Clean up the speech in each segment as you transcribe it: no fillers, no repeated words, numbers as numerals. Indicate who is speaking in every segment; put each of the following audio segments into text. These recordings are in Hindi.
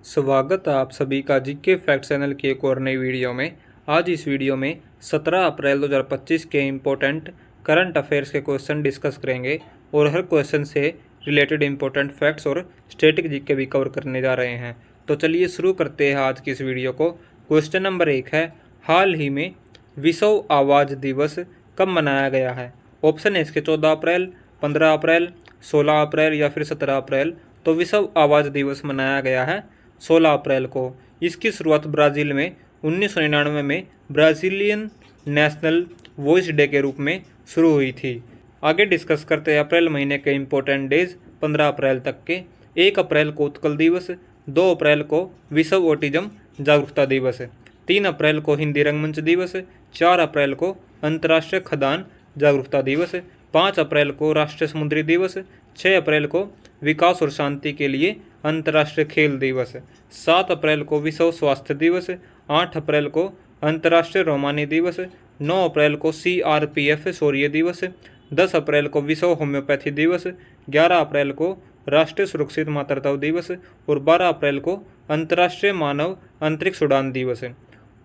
Speaker 1: स्वागत है आप सभी का जीके फैक्ट चैनल की एक और नई वीडियो में। आज इस वीडियो में 17 अप्रैल 2025 के इम्पोर्टेंट करंट अफेयर्स के क्वेश्चन डिस्कस करेंगे और हर क्वेश्चन से रिलेटेड इम्पोर्टेंट फैक्ट्स और स्टैटिक जीके भी कवर करने जा रहे हैं। तो चलिए शुरू करते हैं आज की इस वीडियो को। क्वेश्चन नंबर 1 है, हाल ही में विश्व आवाज़ दिवस कब मनाया गया है? ऑप्शन है इसके 14 अप्रैल, 15 अप्रैल, 16 अप्रैल या फिर 17 अप्रैल। तो विश्व आवाज़ दिवस मनाया गया है 16 अप्रैल को। इसकी शुरुआत ब्राज़ील में 1999 में ब्राज़ीलियन नेशनल वॉइस डे के रूप में शुरू हुई थी। आगे डिस्कस करते हैं अप्रैल महीने के इम्पोर्टेंट डेज 15 अप्रैल तक के। 1 अप्रैल को उत्कल दिवस, 2 अप्रैल को विश्व ऑटिज्म जागरूकता दिवस, 3 अप्रैल को हिंदी रंगमंच दिवस, 4 अप्रैल को अंतर्राष्ट्रीय खदान जागरूकता दिवस, 5 अप्रैल को राष्ट्रीय समुद्री दिवस, 6 अप्रैल को विकास और शांति के लिए अंतर्राष्ट्रीय खेल दिवस, 7 अप्रैल को विश्व स्वास्थ्य दिवस, 8 अप्रैल को अंतर्राष्ट्रीय रोमानी दिवस, 9 अप्रैल को CRPF शौर्य दिवस, 10 अप्रैल को विश्व होम्योपैथी दिवस, 11 अप्रैल को राष्ट्रीय सुरक्षित मातृत्व दिवस और 12 अप्रैल को अंतर्राष्ट्रीय मानव अंतरिक्ष उड़ान दिवस,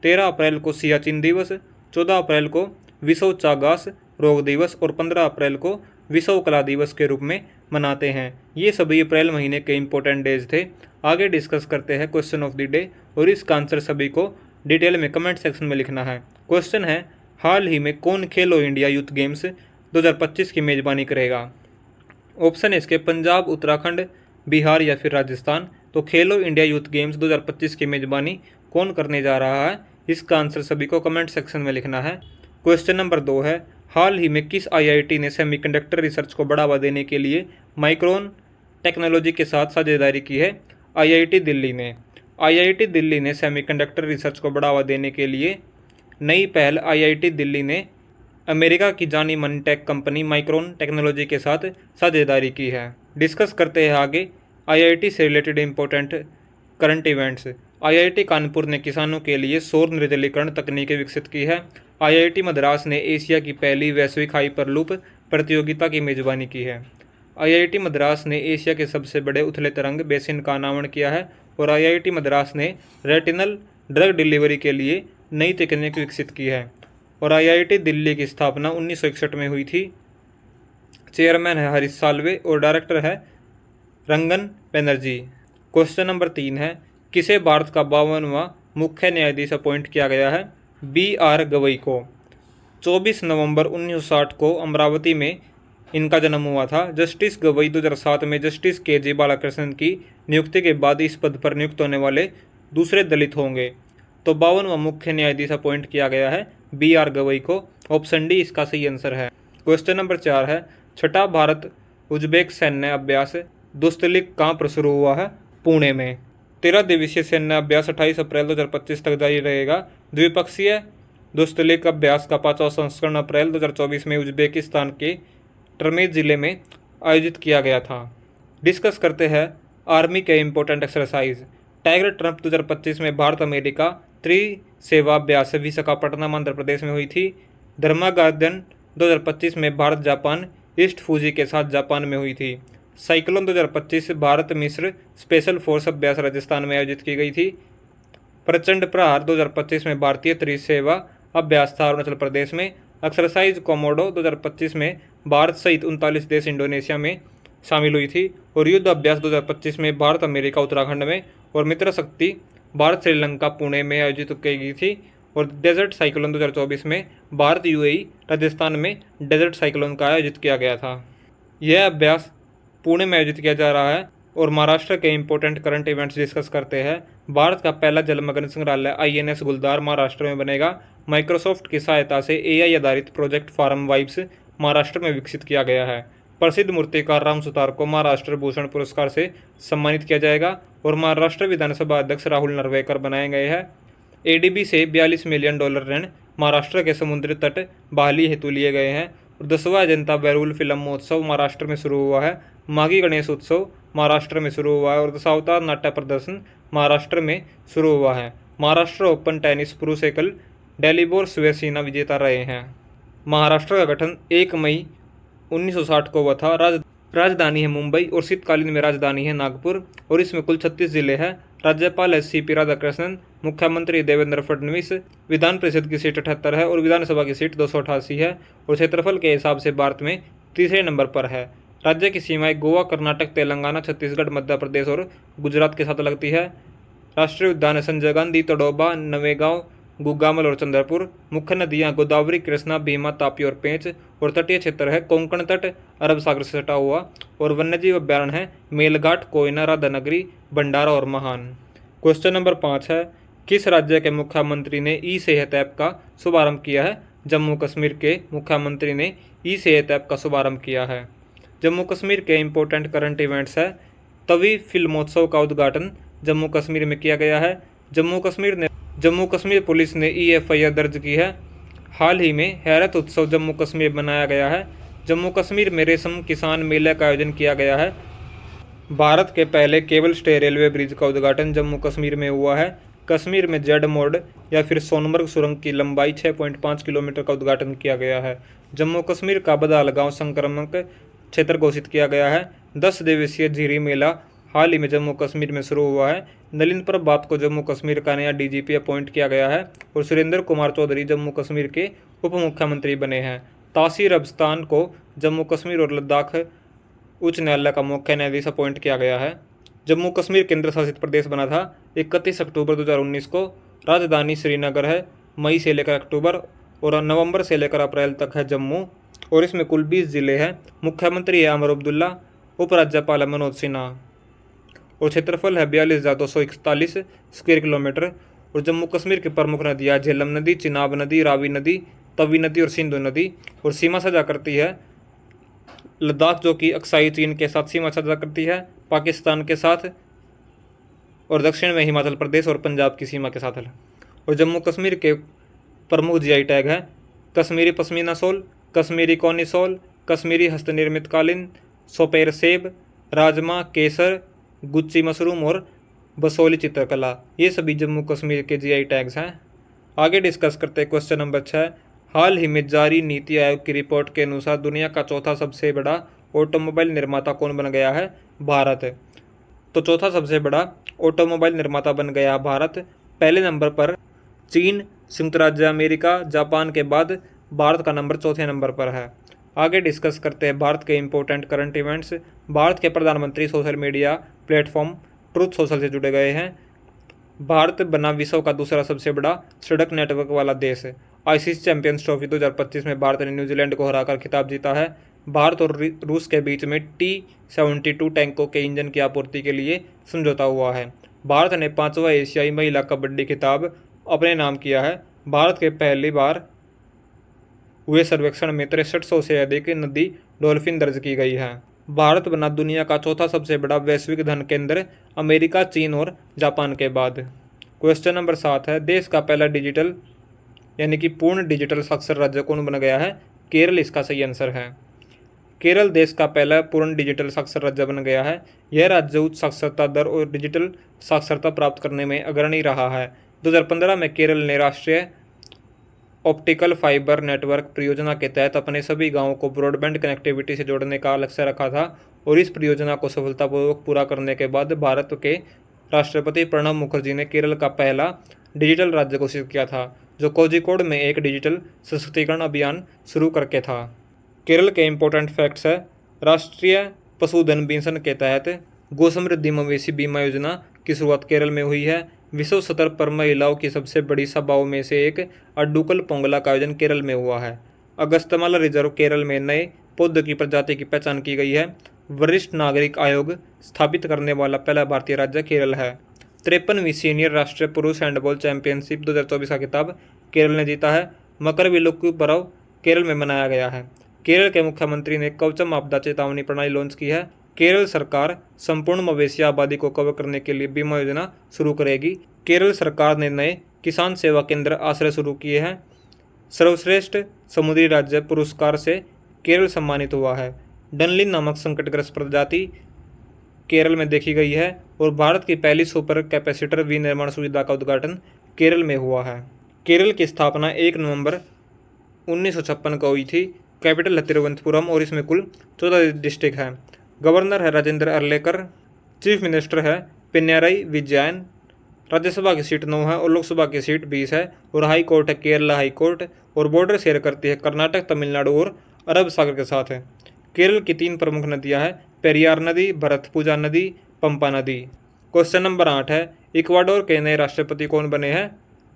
Speaker 1: 13 अप्रैल को सियाचिन दिवस, 14 अप्रैल को विश्व चागास रोग दिवस और 15 अप्रैल को विश्व कला दिवस के रूप में मनाते हैं। ये सभी अप्रैल महीने के इम्पोर्टेंट डेज थे। आगे डिस्कस करते हैं क्वेश्चन ऑफ द डे और इसका आंसर सभी को डिटेल में कमेंट सेक्शन में लिखना है। क्वेश्चन है, हाल ही में कौन खेलो इंडिया यूथ गेम्स 2025 की मेज़बानी करेगा? ऑप्शन है इसके पंजाब, उत्तराखंड, बिहार या फिर राजस्थान। तो खेलो इंडिया यूथ गेम्स 2025 की मेज़बानी कौन करने जा रहा है? इसका आंसर सभी को कमेंट सेक्शन में लिखना है। क्वेश्चन नंबर 2 है, हाल ही में किस IIT ने सेमीकंडक्टर रिसर्च को बढ़ावा देने के लिए माइक्रोन टेक्नोलॉजी के साथ साझेदारी की है? IIT दिल्ली ने। IIT दिल्ली ने सेमीकंडक्टर रिसर्च को बढ़ावा देने के लिए नई पहल IIT दिल्ली ने अमेरिका की जानी मानी टेक कंपनी माइक्रोन टेक्नोलॉजी के साथ साझेदारी की है। डिस्कस करते हैं आगे IIT से related important current events. IIT Kanpur ने किसानों के लिए सौर निर्जलीकरण तकनीकें विकसित की है। IIT मद्रास ने एशिया की पहली वैश्विक हाइपरलूप प्रतियोगिता की मेज़बानी की है। IIT मद्रास ने एशिया के सबसे बड़े उथले तरंग बेसिन का अनावरण किया है और IIT मद्रास ने रेटिनल ड्रग डिलीवरी के लिए नई तकनीक विकसित की है। और IIT दिल्ली की स्थापना 1961 में हुई थी। चेयरमैन है हरीश साल्वे और डायरेक्टर है रंगन बैनर्जी। क्वेश्चन नंबर 3 है, किसे भारत का 52वां मुख्य न्यायाधीश अपॉइंट किया गया है? BR गवई को। 24 नवंबर 1960 को अमरावती में इनका जन्म हुआ था। जस्टिस गवई 2007 में जस्टिस KG बालाकृष्णन की नियुक्ति के बाद इस पद पर नियुक्त होने वाले दूसरे दलित होंगे। तो 52वां मुख्य न्यायाधीश अपॉइंट किया गया है BR गवई को। ऑप्शन डी इसका सही आंसर है। क्वेश्चन नंबर 4 है, छठा भारत उज्बेक सैन्य अभ्यास दुस्तलिक कहाँ पर शुरू हुआ है? पुणे में। 13 दिवसीय सैन्य अभ्यास 28 अप्रैल 2025 तक जारी रहेगा। द्विपक्षीय दुस्तलिक अभ्यास का 5वां संस्करण अप्रैल 2024 में उज्बेकिस्तान के टर्मेज जिले में आयोजित किया गया था। डिस्कस करते हैं आर्मी के इम्पोर्टेंट एक्सरसाइज। टाइगर ट्रंप 2025 में भारत अमेरिका त्रिसेवा अभ्यास विशाखापट्टनम आंध्र प्रदेश में हुई थी। धर्मा गार्डन 2025 में भारत जापान ईस्ट फूजी के साथ जापान में हुई थी। साइक्लोन 2025 भारत मिस्र स्पेशल फोर्स अभ्यास राजस्थान में आयोजित की गई थी। प्रचंड प्रहार 2025 में भारतीय त्रिसेवा अभ्यास था अरुणाचल प्रदेश में। एक्सरसाइज कोमोडो 2025 में भारत सहित 39 देश इंडोनेशिया में शामिल हुई थी। और युद्ध अभ्यास 2025 में भारत अमेरिका उत्तराखंड में और मित्र शक्ति भारत श्रीलंका पुणे में आयोजित की गई थी। और डेजर्ट साइक्लोन 2024 में भारत UAE राजस्थान में डेजर्ट साइक्लोन का आयोजित किया गया था। यह अभ्यास पुणे में आयोजित किया जा रहा है। और महाराष्ट्र के इम्पोर्टेंट करंट इवेंट्स डिस्कस करते हैं। भारत का पहला जलमग्न संग्रहालय INS गुलदार महाराष्ट्र में बनेगा। माइक्रोसॉफ्ट की सहायता से AI आधारित प्रोजेक्ट फार्म वाइब्स महाराष्ट्र में विकसित किया गया है। प्रसिद्ध मूर्तिकार राम सुतार को महाराष्ट्र भूषण पुरस्कार से सम्मानित किया जाएगा। और महाराष्ट्र विधानसभा अध्यक्ष राहुल नरवेकर बनाए गए हैं। ADB से $42 मिलियन ऋण महाराष्ट्र के समुद्री तट बहाली हेतु लिए गए हैं। और 10वां अजंता बैरूल फिल्म महोत्सव महाराष्ट्र में शुरू हुआ है। माघी गणेश उत्सव महाराष्ट्र में शुरू हुआ है। और दशावतार नाट्य प्रदर्शन महाराष्ट्र में शुरू हुआ है। महाराष्ट्र ओपन टेनिस पुरुष एकल डेलिबोर शिवसेना विजेता रहे हैं। महाराष्ट्र का गठन 1 मई 1960 को हुआ था। राजधानी है मुंबई और शीतकालीन में राजधानी है नागपुर। और इसमें कुल 36 जिले हैं। राज्यपाल है CP राधाकृष्णन, मुख्यमंत्री देवेंद्र फडणवीस। विधान परिषद की सीट 78 है और विधानसभा की सीट 288 है और क्षेत्रफल के हिसाब से भारत में तीसरे नंबर पर है। राज्य की सीमाएं गोवा, कर्नाटक, तेलंगाना, छत्तीसगढ़, मध्य प्रदेश और गुजरात के साथ लगती है। राष्ट्रीय उद्यान है संजय गांधी, तडोबा, नवेगांव, गुगामल और चंद्रपुर। मुख्य नदियां गोदावरी, कृष्णा, भीमा, तापी और पेंच और तटीय क्षेत्र है कोंकण तट अरब सागर से सटा हुआ और वन्यजीव अभ्यारण्य है मेलघाट, कोयना, राधानगरी, भंडारा और महान। क्वेश्चन नंबर 5 है, किस राज्य के मुख्यमंत्री ने ई सेहत ऐप का शुभारंभ किया है? जम्मू कश्मीर के मुख्यमंत्री ने ई सेहत ऐप का शुभारंभ किया है। जम्मू कश्मीर के इंपॉर्टेंट करंट इवेंट्स है, तवी फिल्मोत्सव का उद्घाटन जम्मू कश्मीर में किया गया है। जम्मू कश्मीर पुलिस ने EFIR दर्ज की है। हाल ही में हैरत उत्सव जम्मू कश्मीर मनाया गया है। जम्मू कश्मीर में रेशम किसान मेले का आयोजन किया गया है। भारत के पहले केबल स्टे रेलवे ब्रिज का उद्घाटन जम्मू कश्मीर में हुआ है। कश्मीर में जेड मोड या फिर सोनमर्ग सुरंग की लंबाई 6.5 किलोमीटर का उद्घाटन किया गया है। जम्मू कश्मीर का बदाल गांव संक्रामक क्षेत्र घोषित किया गया है। 10 दिवसीय झीरी मेला हाल ही में जम्मू कश्मीर में शुरू हुआ है। नलिन प्रभात को जम्मू कश्मीर का नया DGP अपॉइंट किया गया है और सुरेंद्र कुमार चौधरी जम्मू कश्मीर के उप मुख्यमंत्री बने हैं। तासीर अबस्तान को जम्मू कश्मीर और लद्दाख उच्च न्यायालय का मुख्य न्यायाधीश अपॉइंट किया गया है। जम्मू कश्मीर केंद्र शासित प्रदेश बना था 31 अक्टूबर 2019 को। राजधानी श्रीनगर है। मई से लेकर अक्टूबर और नवंबर से लेकर अप्रैल तक है जम्मू और इसमें कुल 20 जिले हैं। मुख्यमंत्री है अमर अब्दुल्ला, उपराज्यपाल है मनोज सिन्हा और क्षेत्रफल है 42,241 स्क्वायर किलोमीटर। और जम्मू कश्मीर की प्रमुख नदियाँ झेलम नदी, चिनाब नदी, रावी नदी, तवी नदी और सिंधु नदी। और सीमा साझा करती है लद्दाख, जो कि अक्साई चीन के साथ सीमा साझा करती है, पाकिस्तान के साथ, और दक्षिण में हिमाचल प्रदेश और पंजाब की सीमा के साथ है। और जम्मू कश्मीर के प्रमुख GI टैग है कश्मीरी पश्मीना शॉल, कश्मीरी कौनी शॉल, कश्मीरी हस्तनिर्मित कालीन, सोपेर सेब, राजमा, केसर, गुच्ची मशरूम और बसोली चित्रकला। ये सभी जम्मू कश्मीर के GI टैग्स हैं। आगे डिस्कस करते हैं क्वेश्चन नंबर 6। हाल ही में जारी नीति आयोग की रिपोर्ट के अनुसार दुनिया का चौथा सबसे बड़ा ऑटोमोबाइल निर्माता कौन बन गया है? भारत। तो चौथा सबसे बड़ा ऑटोमोबाइल निर्माता बन गया भारत। पहले नंबर पर चीन, संयुक्त राज्य अमेरिका, जापान के बाद भारत का नंबर चौथे नंबर पर है। आगे डिस्कस करते हैं भारत के इंपॉर्टेंट करंट इवेंट्स। भारत के प्रधानमंत्री social media platform truth social से जुड़े गए हैं। भारत बना विश्व का दूसरा सबसे बड़ा सड़क नेटवर्क वाला देश। ICC चैंपियंस ट्रॉफी 2025 में भारत ने न्यूजीलैंड को हराकर खिताब जीता है। भारत और रूस के बीच में T-72 टैंकों के इंजन की आपूर्ति के लिए समझौता हुआ है। भारत ने 5वां एशियाई महिला कबड्डी खिताब अपने नाम किया है। भारत के पहली बार हुए सर्वेक्षण में 6300 से अधिक नदी डॉल्फिन दर्ज की गई है। भारत बना दुनिया का चौथा सबसे बड़ा वैश्विक धन केंद्र, अमेरिका, चीन और जापान के बाद। क्वेश्चन नंबर 7 है, देश का पहला डिजिटल यानी कि पूर्ण डिजिटल साक्षर राज्य कौन बन गया है? केरल इसका सही आंसर है। केरल देश का पहला पूर्ण डिजिटल साक्षर राज्य बन गया है। यह राज्य उच्च साक्षरता दर और डिजिटल साक्षरता प्राप्त करने में अग्रणी रहा है। 2015 में केरल ने राष्ट्रीय ऑप्टिकल फाइबर नेटवर्क परियोजना के तहत अपने सभी गांवों को ब्रॉडबैंड कनेक्टिविटी से जोड़ने का लक्ष्य रखा था और इस परियोजना को सफलतापूर्वक पूरा करने के बाद भारत के राष्ट्रपति प्रणब मुखर्जी ने केरल का पहला डिजिटल राज्य घोषित किया था, जो कोझिकोड में एक डिजिटल सशक्तिकरण अभियान शुरू करके था। केरल के इंपॉर्टेंट फैक्ट्स है, राष्ट्रीय पशुधन मिशन के तहत गो समृद्धि मवेशी बीमा योजना की शुरुआत केरल में हुई है। विश्व स्तर पर महिलाओं की सबसे बड़ी सभाओं में से एक अड्डुकल पोंगला का आयोजन केरल में हुआ है। अगस्तमाला रिजर्व केरल में नए पौधे की प्रजाति की पहचान की गई है। वरिष्ठ नागरिक आयोग स्थापित करने वाला पहला भारतीय राज्य केरल है। 53वीं सीनियर राष्ट्रीय पुरुष हैंडबॉल चैंपियनशिप 2024 का खिताब केरल ने जीता है। मकर विलुक्कु पर्व केरल में मनाया गया है। केरल के मुख्यमंत्री ने कवचम आपदा चेतावनी प्रणाली लॉन्च की है। केरल सरकार संपूर्ण मवेशी आबादी को कवर करने के लिए बीमा योजना शुरू करेगी। केरल सरकार ने नए किसान सेवा केंद्र आश्रय शुरू किए हैं। सर्वश्रेष्ठ समुद्री राज्य पुरस्कार से केरल सम्मानित हुआ है। डनलिन नामक संकटग्रस्त प्रजाति केरल में देखी गई है और भारत की पहली सुपर कैपेसिटर विनिर्माण सुविधा का उद्घाटन केरल में हुआ है। केरल की स्थापना 1 नवंबर 1956 को हुई थी। कैपिटल है तिरुवनंतपुरम और इसमें कुल 14 डिस्ट्रिक्ट हैं। गवर्नर है राजेंद्र अर्लेकर। चीफ मिनिस्टर है पिन्यारई विजयन। राज्यसभा की सीट 9 है और लोकसभा की सीट 20 है। और हाई कोर्ट है केरला हाई कोर्ट। और बॉर्डर शेयर करती है कर्नाटक, तमिलनाडु और अरब सागर के साथ है। केरल की 3 प्रमुख नदियां हैं, पेरियार नदी, भरतपुजा नदी, पंपा नदी। क्वेश्चन नंबर 8 है, इक्वाडोर के नए राष्ट्रपति कौन बने हैं?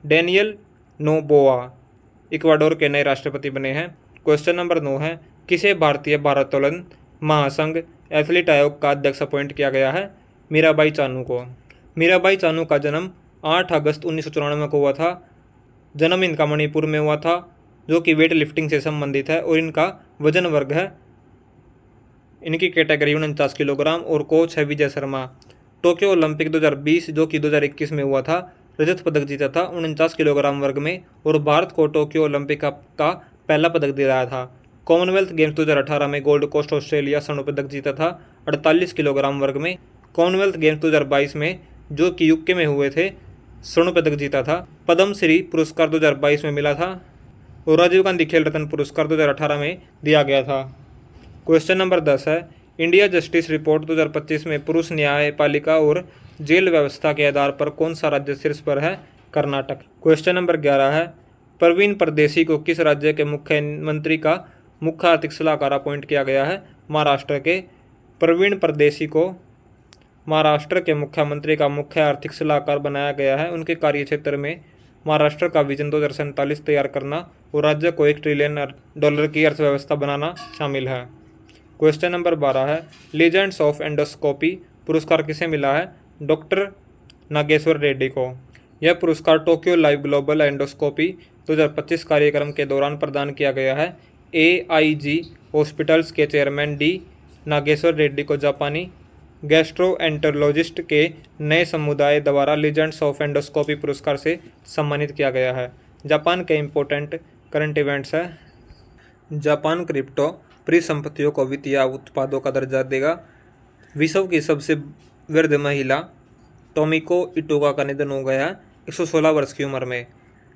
Speaker 1: डेनियल नोबोआ इक्वाडोर के नए राष्ट्रपति बने हैं। क्वेश्चन नंबर 9 है, किसे भारतीय भारोत्तोलन महासंघ एथलीट आयोग का अध्यक्ष अपॉइंट किया गया है? मीराबाई चानू को। मीराबाई चानू का जन्म 8 अगस्त 1994 को हुआ था। जन्म इनका मणिपुर में हुआ था, जो कि वेट लिफ्टिंग से संबंधित है। और इनका वजन वर्ग है, इनकी कैटेगरी 49 किलोग्राम। और कोच है विजय शर्मा। टोक्यो ओलंपिक 2020 जो कि 2021 में हुआ था, रजत पदक जीता था 49 किलोग्राम वर्ग में। और भारत को टोक्यो ओलंपिक का पहला पदक दिलाया था। कॉमनवेल्थ गेम्स 2018 में गोल्ड कोस्ट ऑस्ट्रेलिया स्वर्ण पदक जीता था 48 किलोग्राम वर्ग में। कॉमनवेल्थ गेम्स 2022 में जो कि यूके में हुए थे, स्वर्ण पदक जीता था। पद्म श्री पुरस्कार 2022 में मिला था। और राजीव गांधी खेल रत्न पुरस्कार 2018 में दिया गया था। क्वेश्चन नंबर 10 है, इंडिया जस्टिस रिपोर्ट 2025 में पुरुष न्यायपालिका और जेल व्यवस्था के आधार पर कौन सा राज्य शीर्ष पर है? कर्नाटक। क्वेश्चन नंबर 11 है, प्रवीण परदेसी को किस राज्य के मुख्यमंत्री का मुख्य आर्थिक सलाहकार अपॉइंट किया गया है? महाराष्ट्र के। प्रवीण परदेसी को महाराष्ट्र के मुख्यमंत्री का मुख्य आर्थिक सलाहकार बनाया गया है। उनके कार्यक्षेत्र में महाराष्ट्र का विजन 2047 तैयार करना और राज्य को $1 ट्रिलियन की अर्थव्यवस्था बनाना शामिल है। क्वेश्चन नंबर 12 है, लीजेंड्स ऑफ एंडोस्कोपी पुरस्कार किसे मिला है? डॉक्टर नागेश्वर रेड्डी को। यह पुरस्कार टोक्यो लाइव ग्लोबल एंडोस्कोपी 2025 कार्यक्रम के दौरान प्रदान किया गया है। AIG हॉस्पिटल्स के चेयरमैन डी नागेश्वर रेड्डी को जापानी गैस्ट्रोएंटरोलॉजिस्ट के नए समुदाय द्वारा लीजेंड्स ऑफ एंडोस्कोपी पुरस्कार से सम्मानित किया गया है। जापान के इम्पोर्टेंट करंट इवेंट्स है, जापान क्रिप्टो परिसंपत्तियों को वित्तीय उत्पादों का दर्जा देगा। विश्व की सबसे वृद्ध महिला टोमिको इटोगा का निधन हो गया 116 वर्ष की उम्र में।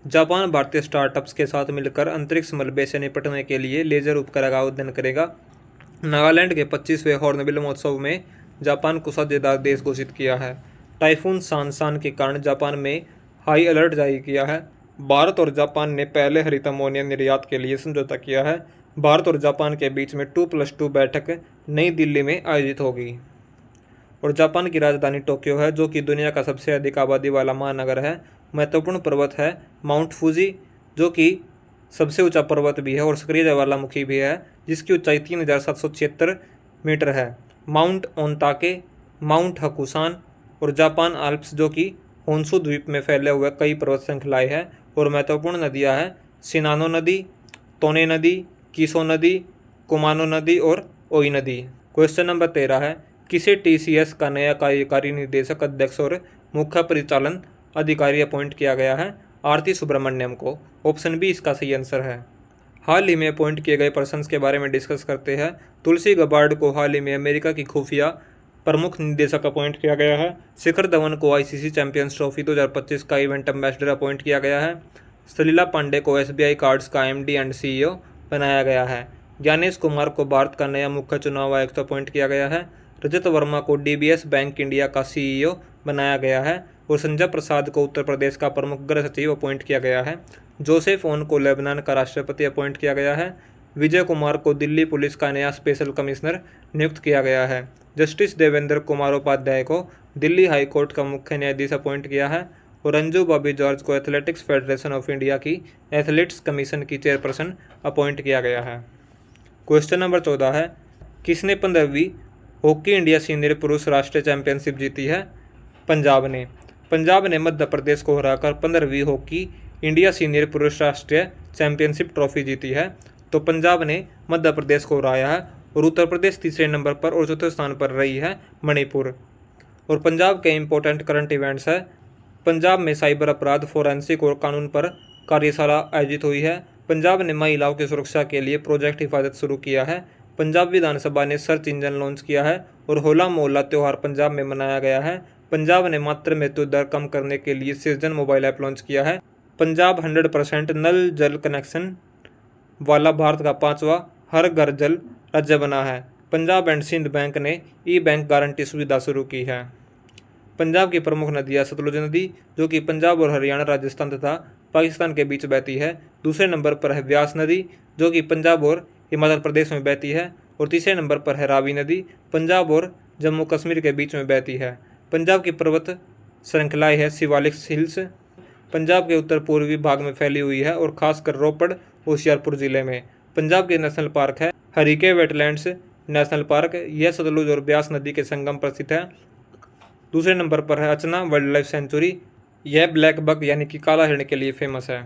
Speaker 1: जापान भारतीय स्टार्टअप्स के साथ मिलकर अंतरिक्ष मलबे से निपटने के लिए लेजर उपग्रह का अध्ययन करेगा। नागालैंड के 25वें हॉर्नबिल महोत्सव में जापान को साझेदार देश घोषित किया है। टाइफून सांसान के कारण जापान में हाई अलर्ट जारी किया है। भारत और जापान ने पहले हरित अमोनिया निर्यात के लिए समझौता किया है। भारत और जापान के बीच में 2+2 बैठक नई दिल्ली में आयोजित होगी। और जापान की राजधानी टोक्यो है, जो कि दुनिया का सबसे अधिक आबादी वाला महानगर है। महत्वपूर्ण पर्वत है माउंट फूजी, जो कि सबसे ऊंचा पर्वत भी है और सक्रिय ज्वालामुखी भी है, जिसकी ऊंचाई 3776 मीटर है। माउंट ओनताके, माउंट हकुसान और जापान आल्प्स, जो कि होन्शु द्वीप में फैले हुए कई पर्वत श्रृंखलाएं हैं। और महत्वपूर्ण नदियां हैं शिनानो नदी, तोने नदी, कीसो नदी, कुमानो नदी और ओई नदी। क्वेश्चन नंबर 13 है, किसे TCS का नया कार्यकारी निदेशक, अध्यक्ष और मुख्य परिचालन अधिकारी अपॉइंट किया गया है? आरती सुब्रमण्यम को। ऑप्शन बी इसका सही आंसर है। हाल ही में अपॉइंट किए गए पर्सन्स के बारे में डिस्कस करते हैं। तुलसी गबार्ड को हाल ही में अमेरिका की खुफिया प्रमुख निदेशक अपॉइंट किया गया है। शिखर धवन को ICC चैंपियंस ट्रॉफी 2025 का इवेंट एम्बेसडर अपॉइंट किया गया है। सलीला पांडे को SBI कार्ड्स का MD एंड CEO बनाया गया है। ज्ञानेश कुमार को भारत का नया मुख्य चुनाव आयुक्त अपॉइंट किया गया है। रजत वर्मा को DBS बैंक इंडिया का CEO बनाया गया है। और संजय प्रसाद को उत्तर प्रदेश का प्रमुख गृह सचिव अपॉइंट किया गया है। जोसेफ ओन को लेबनान का राष्ट्रपति अपॉइंट किया गया है। विजय कुमार को दिल्ली पुलिस का नया स्पेशल कमिश्नर नियुक्त किया गया है। जस्टिस देवेंद्र कुमार उपाध्याय को दिल्ली हाई कोर्ट का मुख्य न्यायाधीश अपॉइंट किया है। और अंजू बॉबी जॉर्ज को एथलेटिक्स फेडरेशन ऑफ इंडिया की एथलीट्स कमीशन की चेयरपर्सन अपॉइंट किया गया है। क्वेश्चन नंबर 14 है, किसने 15वीं हॉकी इंडिया सीनियर पुरुष राष्ट्रीय चैंपियनशिप जीती है? पंजाब ने। पंजाब ने मध्य प्रदेश को हराकर 15वीं हॉकी इंडिया सीनियर पुरुष राष्ट्रीय चैंपियनशिप ट्रॉफी जीती है। तो पंजाब ने मध्य प्रदेश को हराया है। और उत्तर प्रदेश तीसरे नंबर पर और चौथे स्थान पर रही है मणिपुर। और पंजाब के इम्पोर्टेंट करंट इवेंट्स है, पंजाब में साइबर अपराध, फोरेंसिक और कानून पर कार्यशाला आयोजित हुई है। पंजाब ने महिलाओं की सुरक्षा के लिए प्रोजेक्ट हिफाजत शुरू किया है। पंजाब विधानसभा ने सर्च इंजन लॉन्च किया है। और होला मोहल्ला त्यौहार पंजाब में मनाया गया है। पंजाब ने मातृ मृत्यु दर कम करने के लिए सृजन मोबाइल ऐप लॉन्च किया है। पंजाब 100% नल जल कनेक्शन वाला भारत का 5वां हर घर जल राज्य बना है। पंजाब एंड सिंध बैंक ने ई बैंक गारंटी सुविधा शुरू की है। पंजाब की प्रमुख नदी है सतलुज नदी, जो कि पंजाब और हरियाणा, राजस्थान तथा पाकिस्तान के बीच बहती है। दूसरे नंबर पर है व्यास नदी, जो कि पंजाब और हिमाचल प्रदेश में बहती है। और तीसरे नंबर पर है रावी नदी, पंजाब और जम्मू कश्मीर के बीच में बहती है। पंजाब की पर्वत श्रृंखलाएँ है शिवालिक हिल्स, पंजाब के उत्तर पूर्वी भाग में फैली हुई है और खासकर रोपड़ होशियारपुर जिले में। पंजाब के नेशनल पार्क है हरिके वेटलैंड्स नेशनल पार्क, यह सतलुज और ब्यास नदी के संगम पर स्थित है। दूसरे नंबर पर है अचना वाइल्ड लाइफ सेंचुरी, यह ब्लैक बक यानी कि काला हिरण के लिए फेमस है।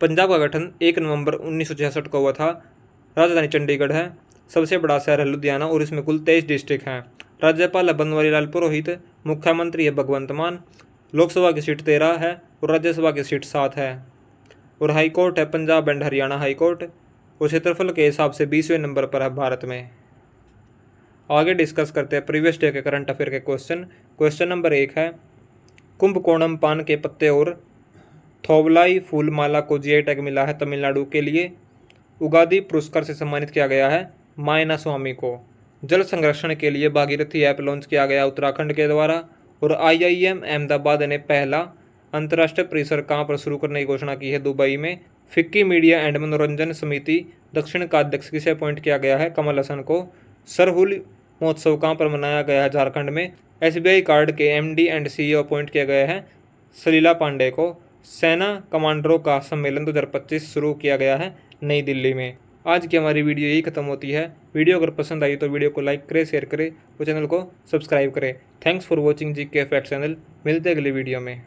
Speaker 1: पंजाब का गठन 1 नवंबर 1966 को हुआ था। राजधानी चंडीगढ़ है। सबसे बड़ा शहर है लुधियाना और इसमें कुल 23 डिस्ट्रिक्ट हैं। राज्यपाल है बनवारी लाल पुरोहित, मुख्यमंत्री है भगवंत मान। लोकसभा की सीट 13 है और राज्यसभा की सीट 7 है। और हाई कोर्ट है Punjab and Haryana high court, और क्षेत्रफल के हिसाब से 20वें नंबर पर है भारत में। आगे डिस्कस करते हैं प्रीवियस डे के करंट अफेयर के क्वेश्चन। क्वेश्चन नंबर 1 है, कुंभकोणम पान के पत्ते और थोवलाई फूल माला को जीआई टैग मिला है तमिलनाडु के लिए। उगादी पुरस्कार से सम्मानित किया गया है मायना स्वामी को। जल संरक्षण के लिए भागीरथी ऐप लॉन्च किया गया उत्तराखंड के द्वारा। और IIM अहमदाबाद ने पहला अंतर्राष्ट्रीय परिसर कहाँ पर शुरू करने की घोषणा की है, दुबई में। फिक्की मीडिया एंड मनोरंजन समिति दक्षिण का अध्यक्ष किसे अपॉइंट किया गया है, कमल हसन को। सरहुल महोत्सव कहाँ पर मनाया गया है, झारखंड में। SBI कार्ड के MD एंड CEO अपॉइंट किया गया है सलीला पांडे को। सेना कमांडरों का सम्मेलन 2025 शुरू किया गया है नई दिल्ली में। आज की हमारी वीडियो यही खत्म होती है। वीडियो अगर पसंद आई तो वीडियो को लाइक करें, शेयर करें और चैनल को सब्सक्राइब करें। Thanks for watching GK fact channel. मिलते हैं अगली वीडियो में।